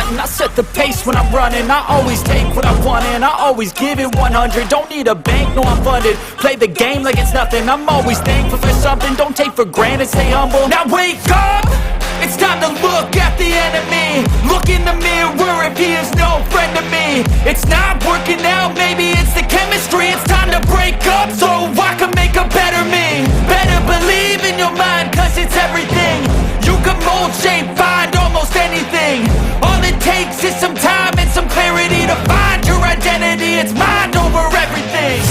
hunting. I set the pace when I'm running. I always take what I want and I always give it 100. Don't need a bank, no I'm funded. Play the game like it's nothing. I'm always thankful for something. Don't take for granted, stay humble. Now wake up! It's time to look at the enemy. Look in the mirror if he is no friend to me. It's not working out, maybe it's the chemistry. It's time to break up so I can make a better me. Better believe in your mind, cause it's everything. You can mold, shape, find almost anything. All it takes is some time and some clarity to find your identity. It's mind over everything.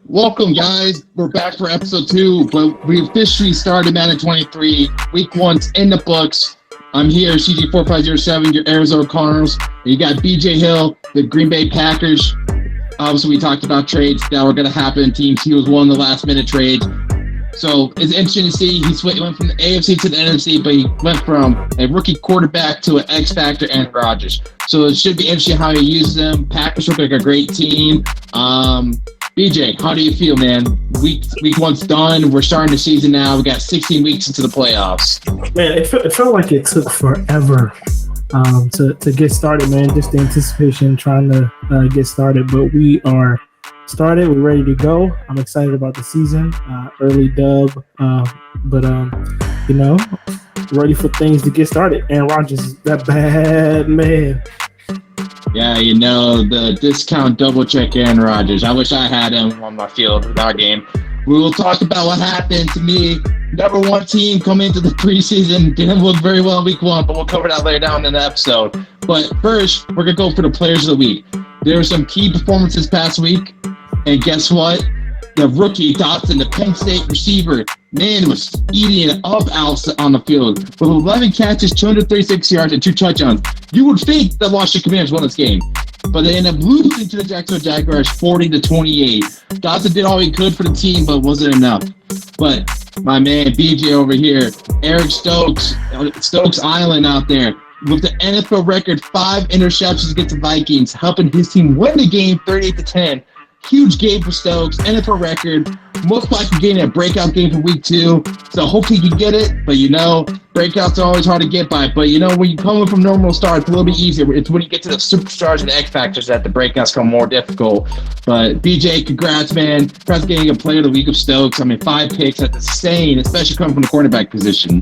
Welcome, guys. We're back for episode 2, but we officially started Madden 23. Week 1's in the books. I'm here, CG4507, your Arizona Cardinals. You got BJ Hill, the Green Bay Packers. Obviously, we talked about trades that were going to happen in teams. He was one of the last-minute trades. So it's interesting to see he went from the AFC to the NFC, but he went from a rookie quarterback to an X-Factor Aaron Rodgers. So it should be interesting how he uses them. Packers look like a great team. BJ, how do you feel, man? Week 1's done. We're starting the season now. We got 16 weeks into the playoffs. Man, it felt like it took forever to get started, man. Just the anticipation trying to get started. But we are started. We're ready to go. I'm excited about the season. Early dub. Ready for things to get started. Aaron Rodgers is that bad man. Yeah, the discount double check Aaron Rodgers. I wish I had him on my field with our game. We will talk about what happened to me. Number 1 team coming into the preseason. Didn't look very well in week 1, but we'll cover that later down in the episode. But first, we're going to go for the players of the week. There were some key performances past week. And guess what? The rookie, Dotson, the Penn State receiver, man, was eating it up out on the field. With 11 catches, 236 yards, and 2 touchdowns. You would think the Washington Commanders won this game, but they ended up losing to the Jacksonville Jaguars 40-28. Dotson did all he could for the team, but wasn't enough. But my man, BJ over here, Eric Stokes Island out there, with the NFL record 5 interceptions against the Vikings, helping his team win the game 38-10. Huge game for Stokes, NFL record, most likely getting a breakout game for week 2. So hopefully he can get it, but breakouts are always hard to get by. But when you come in from normal start, it's a little bit easier. It's when you get to the superstars and the X factors that the breakouts come more difficult. But BJ, congrats, man. Congrats getting a player of the week of Stokes. 5 picks, that's insane, especially coming from the cornerback position.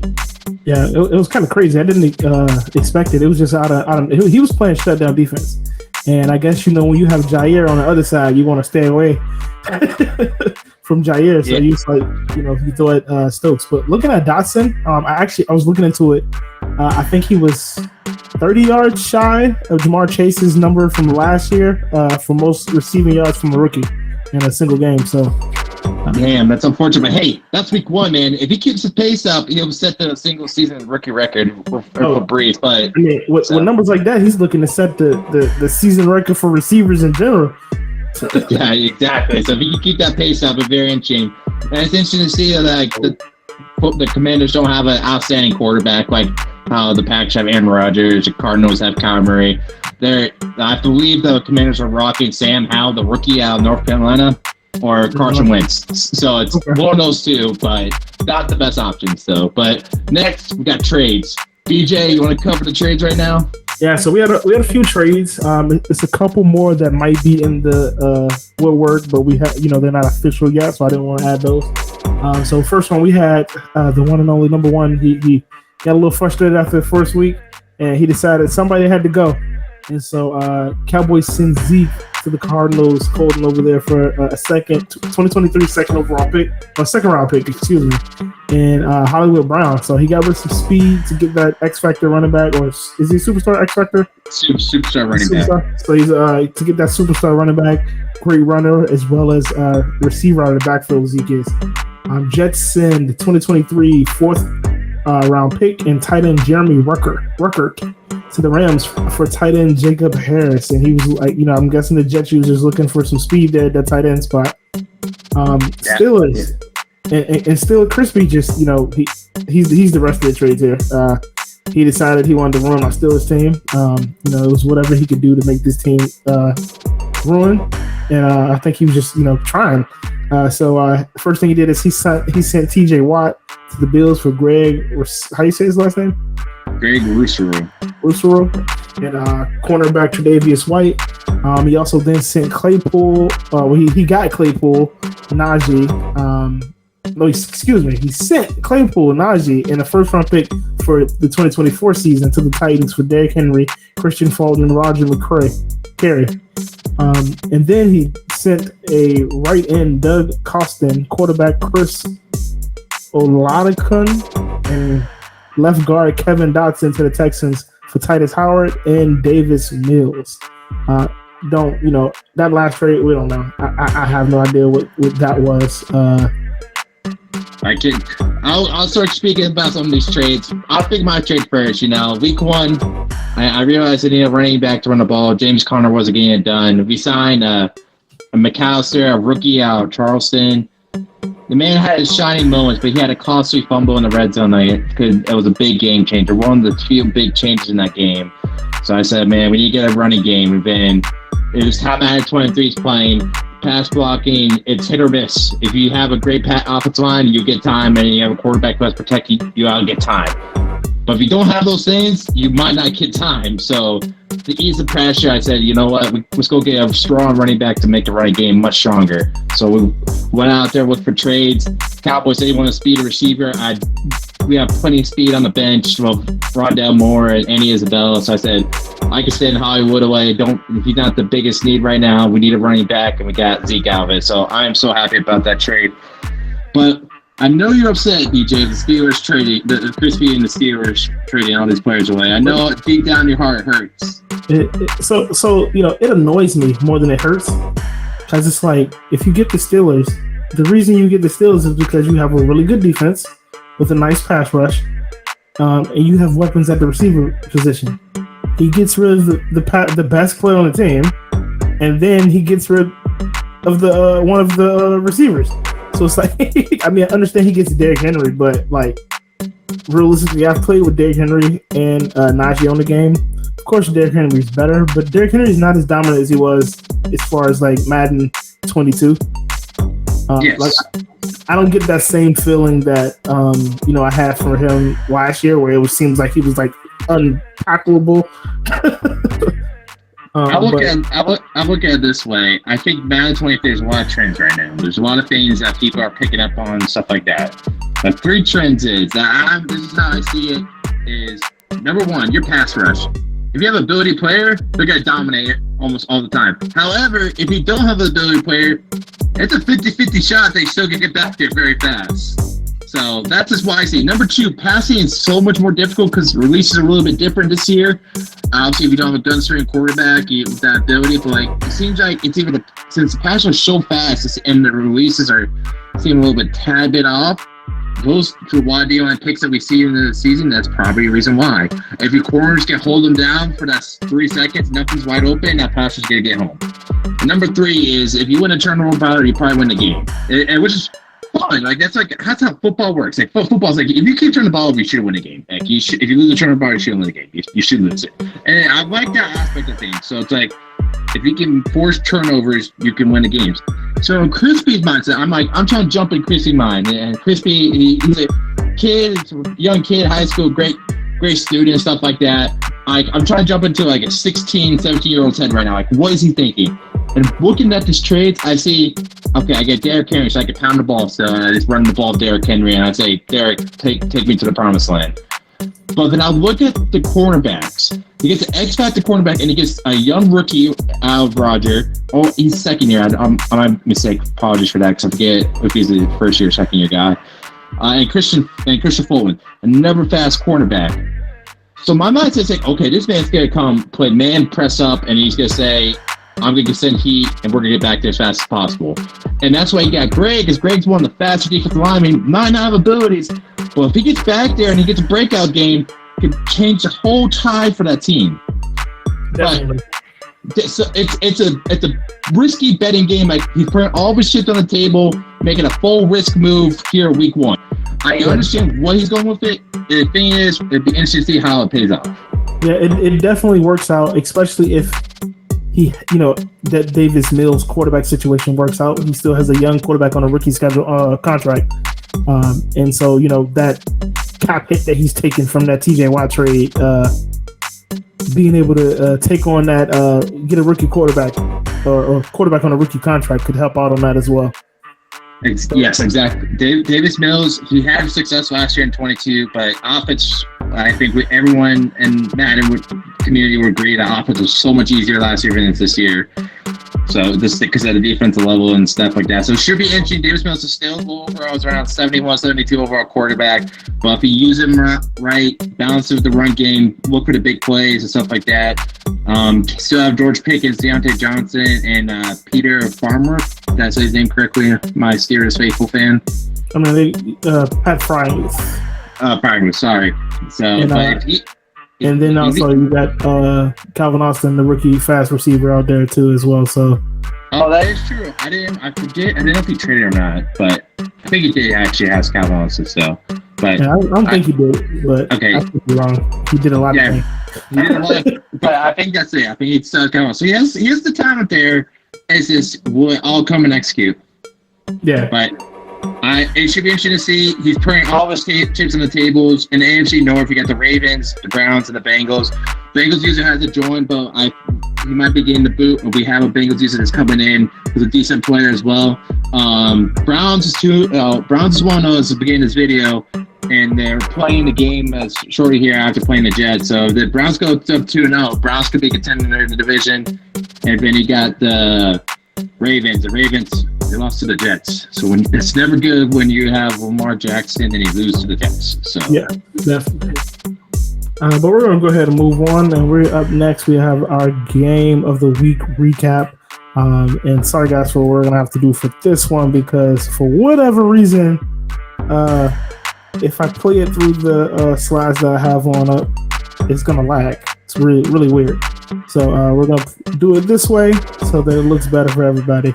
Yeah, it was kind of crazy. I didn't expect it. It was just out of he was playing shutdown defense. And I guess, when you have Jair on the other side, you want to stay away from Jair. So you thought Stokes. But looking at Dotson, I was looking into it. I think he was 30 yards shy of Jamar Chase's number from last year for most receiving yards from a rookie in a single game. So, damn, that's unfortunate. But hey, that's week 1, man. If he keeps his pace up, he'll set the single season rookie record for Brees. But with numbers like that, he's looking to set the season record for receivers in general. Yeah, exactly. So if he can keep that pace up, it's very interesting. And it's interesting to see that the Commanders don't have an outstanding quarterback like how the Packers have Aaron Rodgers, the Cardinals have Kyler Murray. I believe the Commanders are rocking Sam Howell, the rookie out of North Carolina, or Carson Wentz. So it's one of those two, but not the best options, though. But next, we got trades. BJ, you want to cover the trades right now? Yeah, so we had a few trades. It's a couple more that might be in the woodwork, but we have they're not official yet, so I didn't want to add those. So first one we had the one and only number 1. He got a little frustrated after the first week, and he decided somebody had to go, and so Cowboys send Zeke to the Cardinals, holding over there for a 2023 second overall pick, or second round pick, excuse me, and Hollywood Brown. So he got with some speed to get that X Factor running back, or is he superstar X Factor? Superstar running back. So he's to get that superstar running back, great runner, as well as receiver out of the backfield. Zeke is. Jets send the 2023 fourth round pick and tight end Jeremy Ruckert to the Rams for tight end Jacob Harris, and he was like, I'm guessing the Jets users looking for some speed there at that tight end spot. Steelers and still Crispy just he's the rest of the trades here. He decided he wanted to run my Steelers team. It was whatever he could do to make this team ruin, and I think he was just trying. So first thing he did is he sent TJ Watt to the Bills for Greg. How do you say his last name? Greg Rousseau. And cornerback Tre'Davious White. He also then sent Claypool. He got Claypool, Najee. He sent Claypool, Najee, and a first-round pick for the 2024 season to the Titans for Derrick Henry, Christian Fulton, and Roger Carey. And then he sent a right end, Doug Costin, quarterback Chris Oladokun, and left guard Kevin Dotson to the Texans for Titus Howard and Davis Mills. That last trade, we don't know. I have no idea what that was. I'll start speaking about some of these trades. I'll pick my trade first. Week 1, I realized I needed a running back to run the ball. James Conner wasn't getting it done. We signed a McAllister, a rookie out of Charleston. The man had his shining moments, but he had a costly fumble in the red zone because it was a big game changer. One of the few big changes in that game. So I said, man, we need to get a running game. And then it was top at 23 is playing. Pass blocking, it's hit or miss. If you have a great offensive line, you get time, and you have a quarterback who has protect you out get time. But if you don't have those things, you might not get time. So to ease the pressure, I said, you know what, let's go get a strong running back to make the running game much stronger. So we went out there, looked for trades. Cowboys, they want to speed a receiver. We have plenty of speed on the bench. Well, Rondell Moore and Andy Isabella. So I said, I can send Hollywood away. He's not the biggest need right now. We need a running back, and we got Zeke Alvis. So I am so happy about that trade. But I know you're upset, DJ. The Steelers trading, the Crispy and the Steelers trading all these players away. I know deep down your heart hurts. It annoys me more than it hurts, because it's like, if you get the Steelers, the reason you get the Steelers is because you have a really good defense with a nice pass rush, and you have weapons at the receiver position. He gets rid of the best player on the team, and then he gets rid of the one of the receivers. So it's like, I understand he gets Derrick Henry, but like, realistically, I've played with Derrick Henry and Najee on the game. Of course, Derrick Henry's better, but Derrick Henry's not as dominant as he was as far as like Madden 22. Yes. Like, I don't get that same feeling that I had for him last year, where it seems like he was like untackleable. I look at it this way. I think Madden 23, there's a lot of trends right now. There's a lot of things that people are picking up on, stuff like that. The 3 trends is that this is how I see it. Is number 1, your pass rush. If you have an ability player, they're gonna dominate it almost all the time. However, if you don't have an ability player, it's a 50-50 shot they still can get back there very fast. So that's just why I see. Number 2, passing is so much more difficult because releases are a little bit different this year. Obviously, if you don't have a gun-string quarterback with that ability, but like, it seems like it's even since the pass is so fast and the releases are seem a little bit tad bit off. Those to wide D-line picks that we see in the season, that's probably a reason why. If your corners can hold them down for that 3 seconds, nothing's wide open, that pass is going to get home. And number 3 is if you win a turnover battle, you probably win the game, and which is fun. Like that's how football works. Like football's like, if you keep turning the ball over, you should win a game. Like if you lose a turnover battle, you should win the game. You should lose it. And I like that aspect of things. So it's like, if you can force turnovers, you can win the games. So in Crispy's mindset, I'm trying to jump in Crispy's mind. And Crispy, he's a kid, young kid, high school, great student and stuff like that. I'm trying to jump into like a 16, 17-year-old's head right now. Like, what is he thinking? And looking at these trades, I see, okay, I get Derrick Henry, so I can pound the ball still, and I just run the ball with Derrick Henry, and I say, Derrick, take me to the promised land. But then I look at the cornerbacks. He gets an X-Factor cornerback, and he gets a young rookie out of Roger. Oh, he's second year. I'm my mistake. Apologies for that, because I forget if he's the first year, second year guy. And Christian Fulton, another fast cornerback. So my mindset is like, okay, this man's gonna come play man press up, and he's gonna say, I'm gonna send heat, and we're gonna get back there as fast as possible. And that's why you got Greg, because Greg's one of the fastest defensive linemen. Might not have abilities, but if he gets back there and he gets a breakout game, could change the whole tide for that team. Definitely. But it's a risky betting game. Like, he's putting all of his shit on the table, making a full risk move here week 1. I understand what he's going with it. The thing is, it'd be interesting to see how it pays off. Yeah, it definitely works out, especially if that Davis Mills quarterback situation works out. He still has a young quarterback on a rookie schedule contract, and so that cap hit that he's taken from that TJ Watt trade, being able to take on that, get a rookie quarterback or quarterback on a rookie contract could help out on that as well. Yes, exactly. Davis Mills, he had success last year in 22, but offense, I think everyone in Madden community would agree that offense was so much easier last year than it's this year. So just because of the defensive level and stuff like that. So it should be interesting. Davis Mills is still overall around 71, 72 overall quarterback. But if you use him right, balance it with the run game, look for the big plays and stuff like that. Still have George Pickens, Deontay Johnson, and Peter Farmer. Did I say his name correctly? My Steelers faithful fan. I mean, Pat Frying. Sorry. So, and then also you got Calvin Austin, the rookie fast receiver out there too as well. So, that is true. I didn't know if he traded or not, but I think he did actually have Calvin Austin. So, but yeah, I don't think he did. But okay, I could be wrong. He did a lot of things. He did a lot, but I think that's it. I think he's Calvin. So he has the talent there. It's just will all come and execute. Yeah, but. It should be interesting to see. He's putting all of his chips on the tables. In the AFC North, you got the Ravens, the Browns, and the Bengals. Bengals user has to join, but he might be getting the boot. We have a Bengals user that's coming in who's a decent player as well. Browns is 1-0 at the beginning of this video, and they're playing the game as shortly here after playing the Jets. So if the Browns go up 2-0, Browns could be contending in the division. And then you got the Ravens. The Ravens, they lost to the Jets. So it's never good when you have Lamar Jackson and you lose to the Jets. So yeah, definitely. But we're going to go ahead and move on. And we're up next. We have our game of the week recap. And sorry, guys, for what we're going to have to do for this one, because for whatever reason, if I play it through the slides that I have on up, it's going to lag. It's really, really weird. So we're going to do it this way so that it looks better for everybody.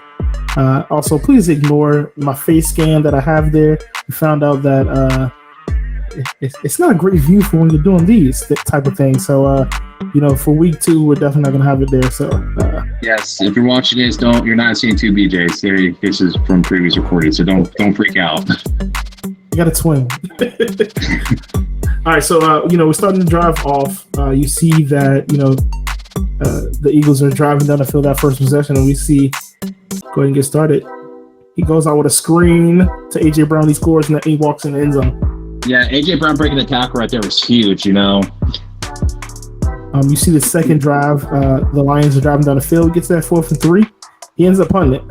Also, please ignore my face scan that I have there. We found out that it's not a great view for when you're doing these type of things. So, for week 2, we're definitely not going to have it there. So, yes, if you're watching this, you're not seeing 2 BJs. This is from previous recordings, so don't freak out. You got a twin. All right, so we're starting to drive off. You see that the Eagles are driving down the field that first possession, and we see. Go ahead and get started. He goes out with a screen to AJ Brown. He scores, and then he walks in the end zone. Yeah, AJ Brown breaking the tackle right there was huge. You see the second drive. The Lions are driving down the field. Gets that 4th and 3. He ends up punting it.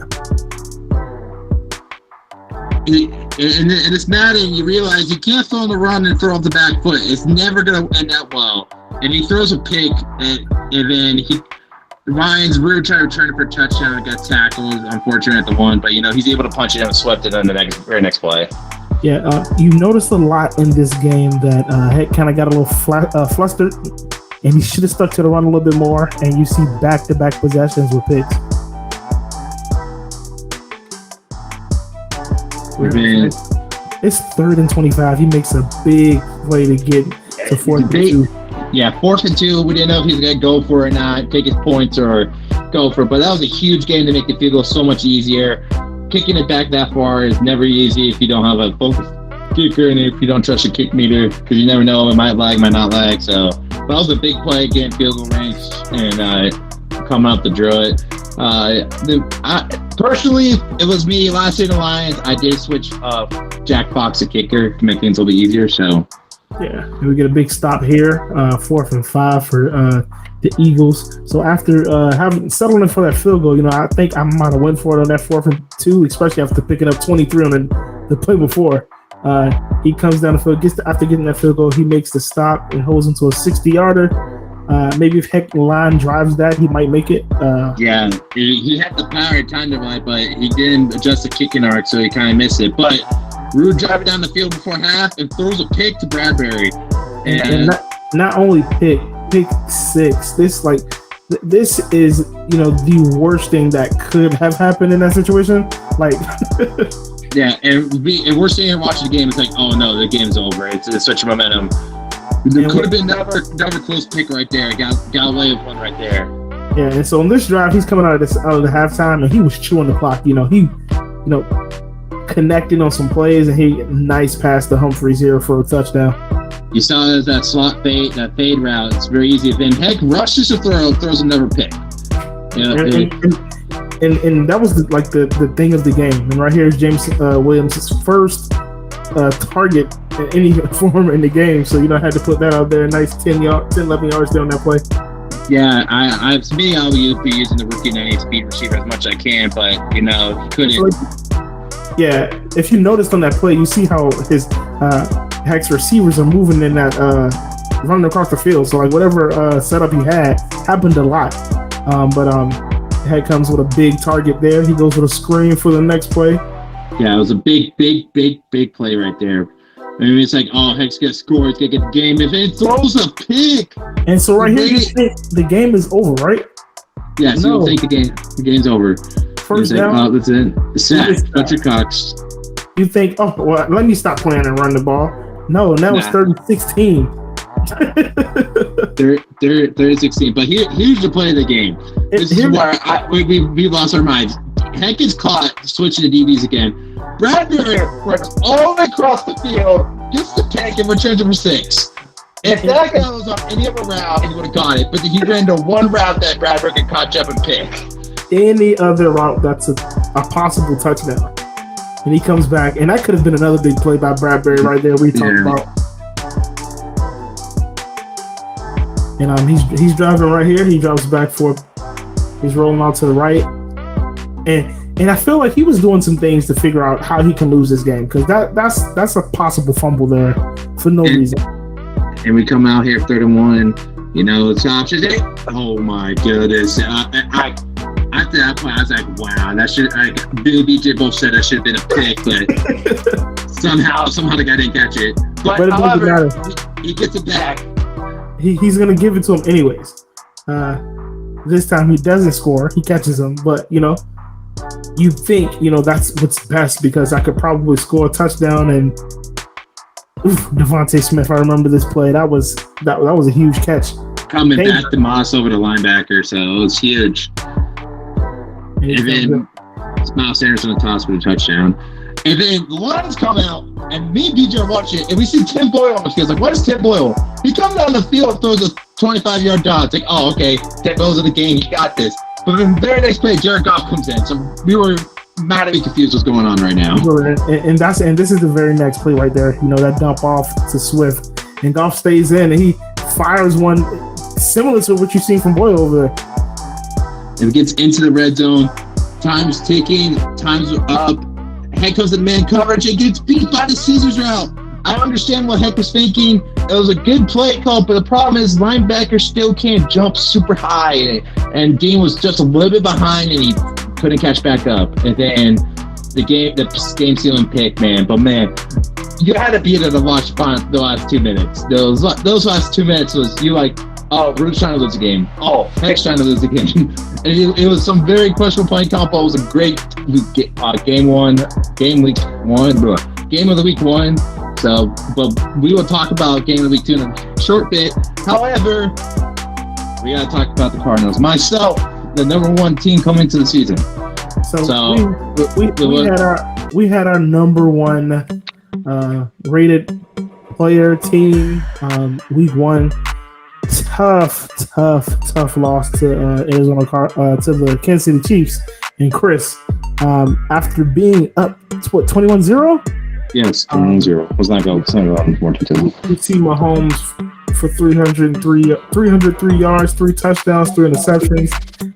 And it's Madden. You realize you can't throw on the run and throw off the back foot. It's never going to end up well. And he throws a pick, and then Ryan's really trying to return it for a touchdown and got tackled. Unfortunate at the one, but he's able to punch it out and swept it on the very next play. Yeah, you noticed a lot in this game that Heck kind of got a little flustered, and he should have stuck to the run a little bit more. And you see back-to-back possessions with picks. It's 3rd and 25. He makes a big play to get to 4th and 2. Yeah, 4th and 2. We didn't know if he was going to go for it or not, take his points or go for it. But that was a huge game to make the field goal so much easier. Kicking it back that far is never easy if you don't have a focused kicker and if you don't trust your kick meter, because you never know, it might lag, might not lag. So that was a big play, getting field goal range and coming up to draw it. Personally, it was me last year in the Lions. I did switch Jack Fox to kicker to make things a little bit easier. So. Yeah, and we get a big stop here, 4th and 5 for the Eagles. So after settling for that field goal, I think I might have went for it on that 4th and 2, especially after picking up 23 on the play before. He comes down the field, after getting that field goal, he makes the stop and holds into a 60-yarder. Maybe if Heck line drives that, he might make it. Yeah, he had the power and time to ride, but he didn't adjust the kicking arc, so he kind of missed it. But Rude driving down the field before half and throws a pick to Bradbury. And not only pick 6. This is the worst thing that could have happened in that situation. Yeah, and we're sitting here watching the game. It's like, oh no, the game's over. It's such a momentum. There could have been another close pick right there. Got away with one right there. Yeah, and so on this drive, he's coming out of the halftime, and he was chewing the clock. He connecting on some plays, and he nice pass to Humphries here for a touchdown. You saw that slot fade, that fade route. It's very easy. Then Heck rushes to throw, throws another pick. And that was the thing of the game. And right here is James Williams' first target in any form in the game. So I had to put that out there. Nice 10, 11 yards down that play. Yeah, to me, I'll be using the rookie 98 speed receiver as much as I can, but couldn't. Yeah, if you noticed on that play, you see how his Heck's receivers are moving in that running across the field. So whatever setup he had happened a lot. But Heck comes with a big target there. He goes with a screen for the next play. Yeah, it was a big play right there. I mean, it's like, Heck's gonna score. He's gonna get the game. If it throws a pick, and so right here, you think the game is over, right? Yeah, so you think the game's over. First down. That's it. Sack. Patrick Cox. You think, let me stop playing and run the ball. No, now it's 30-16. 30-16. But here's the play of the game. This is where we lost our minds. Heck is caught switching to DBs again. Bradbury runs all the way across the field, gets the pick, and returns it for 6. If that guy was on any other route, he would have got it. But he ran to one route that Bradbury could catch up and pick. Any other route, that's a possible touchdown. And he comes back, and that could have been another big play by Bradbury right there. We talked about. And he's driving right here. He drops back for. He's rolling out to the right, and I feel like he was doing some things to figure out how he can lose this game, because that's a possible fumble there for no reason. And we come out here 3-1. It's options. Oh my goodness! After that point, I was like, wow, that should. Bill BJ both said that should have been a pick, but somehow the guy didn't catch it. But it doesn't matter. He gets it back. He's gonna give it to him anyways. This time he doesn't score. He catches him, but you think that's what's best, because I could probably score a touchdown. And Devontae Smith, I remember this play. That was a huge catch. Coming back to Moss over the linebacker, so it was huge. And then Miles Sanders on the toss for the touchdown. And then the Lions come out, and me and DJ are watching it, and we see Tim Boyle on the field. Like, what is Tim Boyle? He comes down the field and throws a 25-yard dodge. It's like, okay, Tim Boyle's in the game. He got this. But then the very next play, Jared Goff comes in. So we were madly confused what's going on right now. And this is the very next play right there. That dump off to Swift. And Goff stays in, and he fires one similar to what you've seen from Boyle over there. If it gets into the red zone, time's ticking, time's up. Heck comes to the man coverage and gets beat by the Caesars route. I understand what Heck was thinking. It was a good play call, but the problem is linebackers still can't jump super high. And Dean was just a little bit behind, and he couldn't catch back up. And then the game-sealing pick, man. But, man, you had to be there to watch the last 2 minutes. Those last 2 minutes was you like, Ruth's trying to lose the game. Heck's trying to lose the game. And it was some very questionable play combo. It was a great game of the week 1. So, but we will talk about game of the week 2 in a short bit. However, we got to talk about the Cardinals. Myself, the number 1 team coming into the season. So we had our number 1 rated player team week 1. Tough loss to Arizona to the Kansas City Chiefs. And Chris, after being up to 21-0. Yes, 21-0. Let's not go more detail. You see Mahomes for 303 yards, 3 touchdowns, 3 interceptions.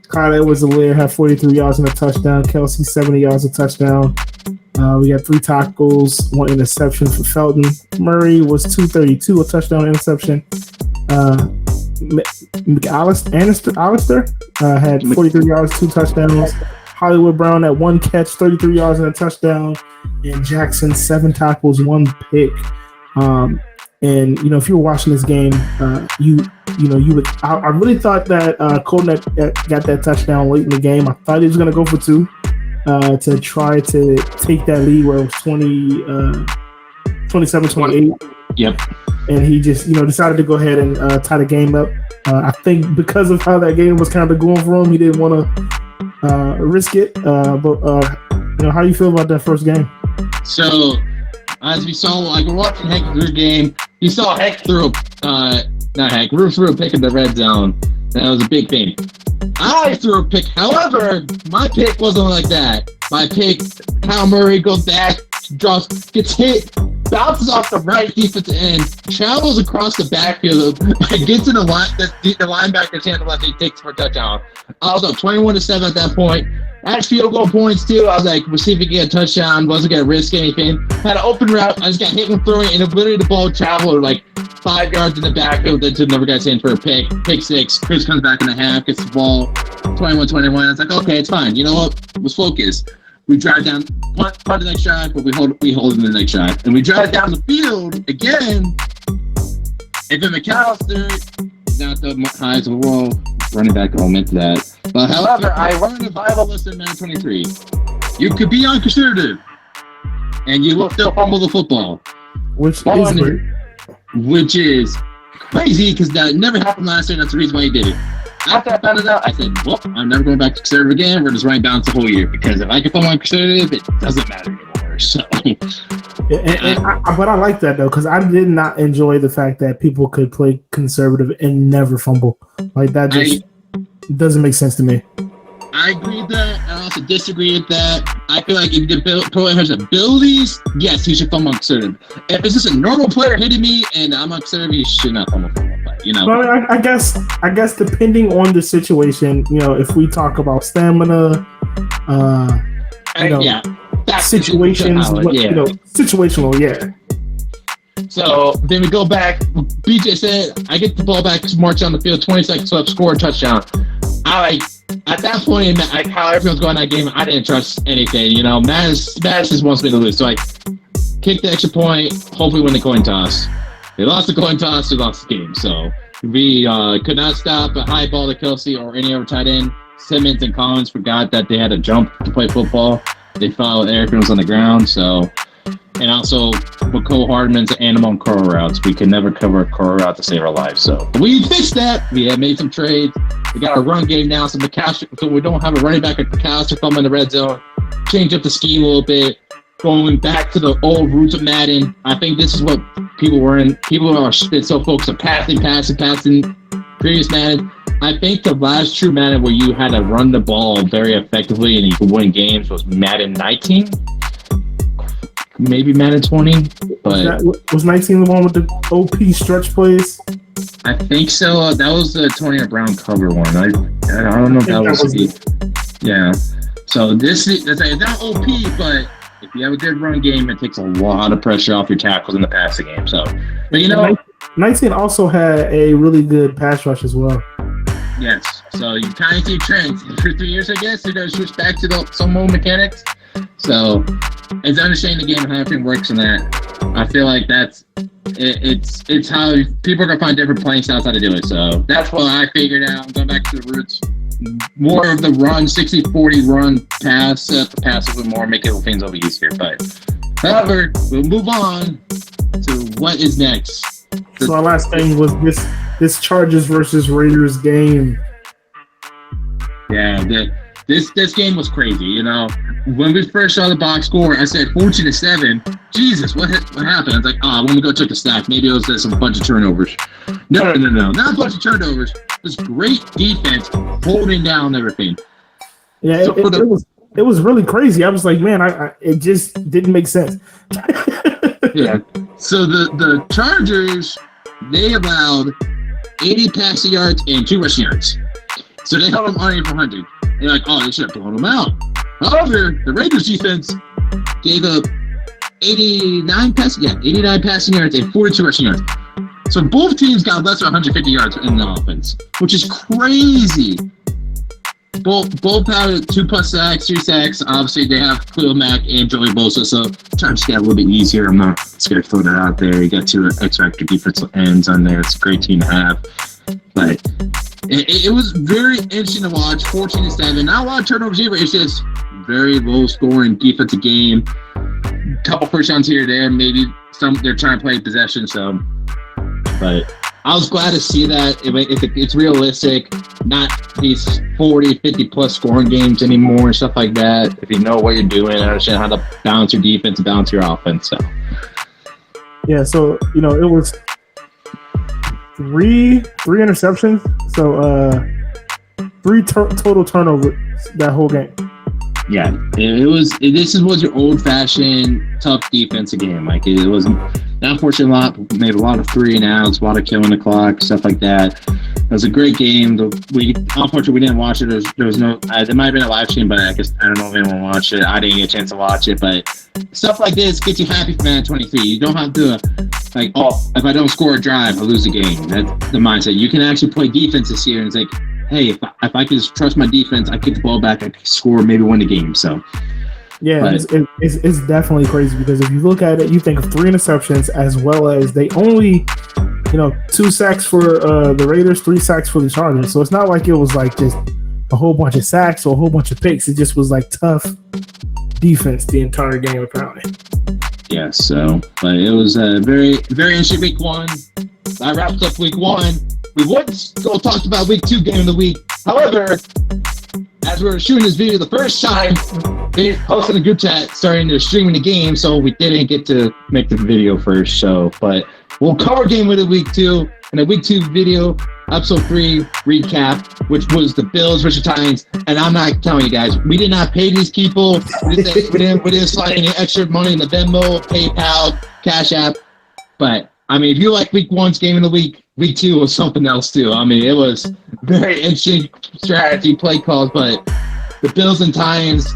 Kyle Edwards-Helaire had 43 yards and a touchdown. Kelsey 70 yards, a touchdown. We got 3 tackles, 1 interception for Felton. Murray was 232, a touchdown, interception. Alistair had 43 yards, 2 touchdowns. Hollywood Brown had 1 catch, 33 yards and a touchdown. And Jackson 7 tackles, 1 pick. And if you were watching this game, you would. I really thought that Colnet got that touchdown late in the game. I thought he was going to go for 2 to try to take that lead where it was 27-28. Yep. And he just, decided to go ahead and tie the game up. I think because of how that game was kind of going for him, he didn't want to risk it. But how do you feel about that first game? So, as we saw, like, we're watching Heck through the game, you saw Heck throw, Roof threw a pick in the red zone. That was a big thing. I threw a pick. However, my pick wasn't like that. My pick, Kyle Murray goes back, gets hit, bounces off the right defensive end, travels across the backfield, gets in the linebacker's hand left, he takes for a touchdown. I was up 21-7 at that point. Had field goal points too. I was like, we'll see if we get a touchdown. Wasn't gonna risk anything. Had an open route. I just got hit with throwing, and literally the ball traveled like 5 yards in the backfield. Then never got in for a pick. Pick six. Chris comes back in the half, gets the ball. 21-21. I was like, okay, it's fine. You know what? Let's focus. We drive down, punt the next drive, but we hold in the next drive, and we drive down the field again. And then McAllister is not the highest of the world. Running back home into that. But however, I learned the Bible lesson in 23. You could be unconservative, and you will still fumble the football. Which is crazy because that never happened last year. That's the reason why he did it. After I found it out, I said, well, I'm never going back to conservative again. We're just running balance the whole year because if I can fumble conservative, it doesn't matter anymore. So, but I like that though because I did not enjoy the fact that people could play conservative and never fumble. Like that just doesn't make sense to me. I agree with that. I also disagree with that. I feel like if the player has abilities, yes, he should fumble conservative. If it's just a normal player hitting me and I'm conservative, he should not fumble. You know. But I guess depending on the situation, you know, if we talk about stamina, situations, situational, yeah. So then we go back. BJ said, I get the ball back, march on the field, 20 seconds left, score a touchdown. At that point, like how everyone's going that game, I didn't trust anything. You know, Madis just wants me to lose. So I kicked the extra point, hopefully win the coin toss. They lost the coin toss, they lost the game. So we could not stop a high ball to Kelsey or any other tight end. Simmons and Collins forgot that they had to jump to play football. They followed everything was on the ground. So, and also with Cole Hardman's animal and curl routes, we could never cover a curl route to save our lives. So we fixed that. We have made some trades. We got a run game now. So we don't have a running back at McAllister from in the red zone. Change up the scheme a little bit. Going back to the old roots of Madden. I think this is what people are so focused on passing. Previous Madden. I think the last true Madden where you had to run the ball very effectively and you could win games was Madden 19. Maybe Madden 20, but was 19 the one with the OP stretch plays? I think so. That was the Antonio Brown cover one. I don't know if that was it. Yeah. So it's not OP, but if you have a good run game, it takes a lot of pressure off your tackles in the passing game. So, but you know, 19 also had a really good pass rush as well. Yes. So you kind of see trends for 3 years, I guess. They're going to switch back to some old mechanics. So it's understanding the game and how everything works in that. I feel like it's how people are going to find different playing styles how to do it. So that's what I figured out. I'm going back to the roots. More of the run, 60-40 run pass, the pass a little more, make things a little easier. But however, we'll move on to what is next. So our last thing was this Chargers versus Raiders game. Yeah, this game was crazy. You know, when we first saw the box score, I said 14-7. Jesus, what happened? I was like, when we go check the stats, maybe it was just a bunch of turnovers. No, not a bunch of turnovers. This great defense holding down everything. Yeah, so it was really crazy. I was like, man, it just didn't make sense. Yeah. So the Chargers, they allowed 80 passing yards and 2 rushing yards. So they held them under 400. They're like, they should have blown them out. However, the Raiders defense gave up 89 passing yards and 42 rushing yards. So both teams got less than 150 yards in the offense, which is crazy. Both had 2+ sacks, 3 sacks. Obviously, they have Khalil Mack and Joey Bosa, so trying to get a little bit easier. I'm not scared to throw that out there. You got 2 X-Factor defensive ends on there. It's a great team to have. But it was very interesting to watch. 14-7. Not a lot of turnovers either. It's just very low-scoring defensive game. Couple first downs here or there. Maybe they're trying to play possession. So, but I was glad to see that. It's realistic, not these 40, 50 plus scoring games anymore and stuff like that. If you know what you're doing, understand how to balance your defense and balance your offense. So yeah, so it was three interceptions, so three total turnovers that whole game. yeah, this was your old fashioned tough defensive game. Like it wasn't. Unfortunately, made a lot of 3-and-outs, a lot of killing the clock, stuff like that. It was a great game. Unfortunately, we didn't watch it. There was no. There might have been a live stream, but I guess I don't know if anyone watched it. I didn't get a chance to watch it, but stuff like this gets you happy for Madden 23. You don't have to like, oh, if I don't score a drive, I lose the game. That's the mindset. You can actually play defense this year, and it's like, hey, if I can just trust my defense, I get the ball back, I can score, maybe win the game. So. Yeah, it's definitely crazy because if you look at it, you think of 3 interceptions as well as they only, 2 sacks for the Raiders, 3 sacks for the Chargers. So it's not like it was like just a whole bunch of sacks or a whole bunch of picks. It just was like tough defense the entire game apparently. Yeah, so, but it was a very, very interesting week 1. I wrapped up week 1. We would still talk about week 2 game of the week. However, as we were shooting this video the first time, they posted in the group chat starting to streaming the game, so we didn't get to make the video first. So, but we'll cover game of the week 2 in a week 2 video, episode 3 recap, which was the Bills versus Titans. And I'm not telling you guys, we did not pay these people. We didn't slide any extra money in the Venmo, PayPal, Cash App. But I mean, if you like week 1's game of the week 2 was something else too. I mean, it was very interesting strategy, play calls, but the Bills and Titans,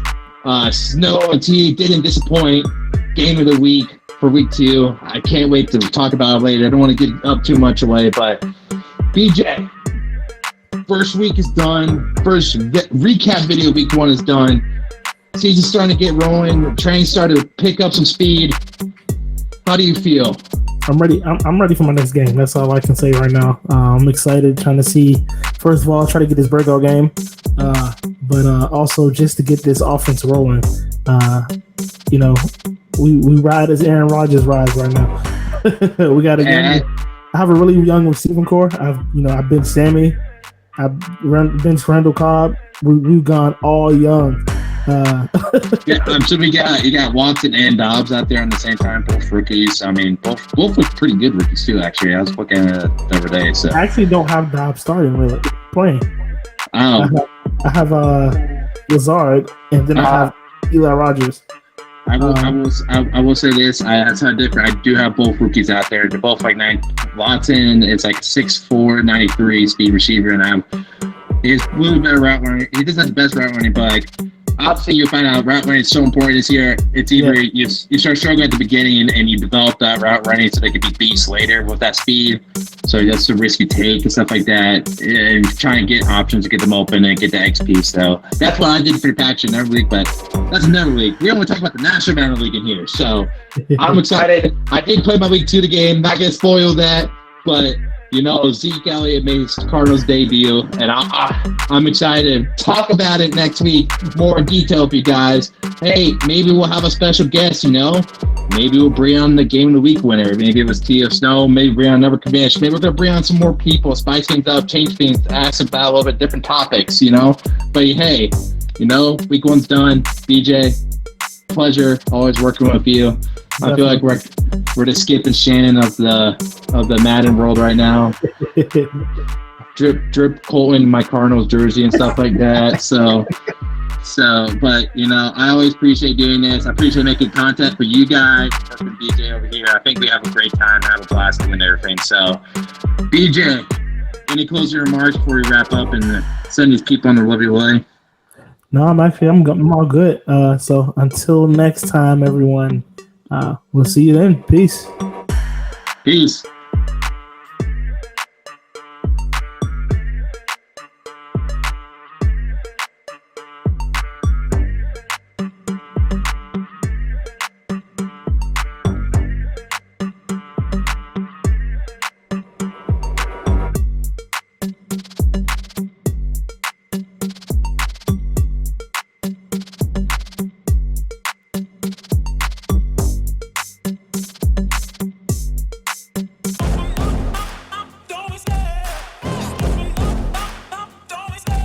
Snow and T didn't disappoint. Game of the week for week 2. I can't wait to talk about it later. I don't want to get up too much away, but BJ, first week is done. First recap video week 1 is done. Season's starting to get rolling. The train's starting to pick up some speed. How do you feel? I'm ready. I'm ready for my next game. That's all I can say right now. I'm excited, trying to see. First of all, try to get this Virgo game, but also just to get this offense rolling. We ride as Aaron Rodgers rides right now. We got I have a really young receiving core. I've been Sammy. I've been Randall Cobb. We've gone all young. So you got Watson and Dobbs out there on the same time, both rookies. I mean, both look pretty good rookies too. Actually, I was looking at it the other day. So I actually don't have Dobbs starting really playing. Oh, I have Lazard, and then I have Eli Rogers. I will say this. I do have both rookies out there. They're both like 9. Watson is like 6'4", 93 speed receiver, and he's a little better route runner. He doesn't have the best route running, but like, obviously you find out route running is so important this year. It's either you start struggling at the beginning and you develop that route running so they can be beasts later with that speed. So that's the risk you take and stuff like that, and try and get options to get them open and get the XP. So that's what I did for the patch in every league, but that's another league. We only talk about the National Mountain League in here. So I'm excited. I did play my week 2 of the game. Not gonna spoil that, but Zeke Elliott made his Cardinals debut, and I'm excited to talk about it next week, more in detail for you guys. Hey, maybe we'll have a special guest, Maybe we'll bring on the Game of the Week winner. Maybe it was T.F. Snow. Maybe bring on another commission. Maybe we're going to bring on some more people, spice things up, change things, ask about a little bit different topics, But hey, week 1's done. BJ, pleasure always working with you. I feel like we're the Skip and Shannon of the Madden world right now. Drip Colton in my Cardinals jersey and stuff like that. So, but I always appreciate doing this. I appreciate making content for you guys, working with BJ over here. I think we have a great time, have a blast doing everything. So, BJ, any closing remarks before we wrap up and send these people on their lovely way? No, I'm all good. So until next time, everyone. We'll see you then. Peace. Peace.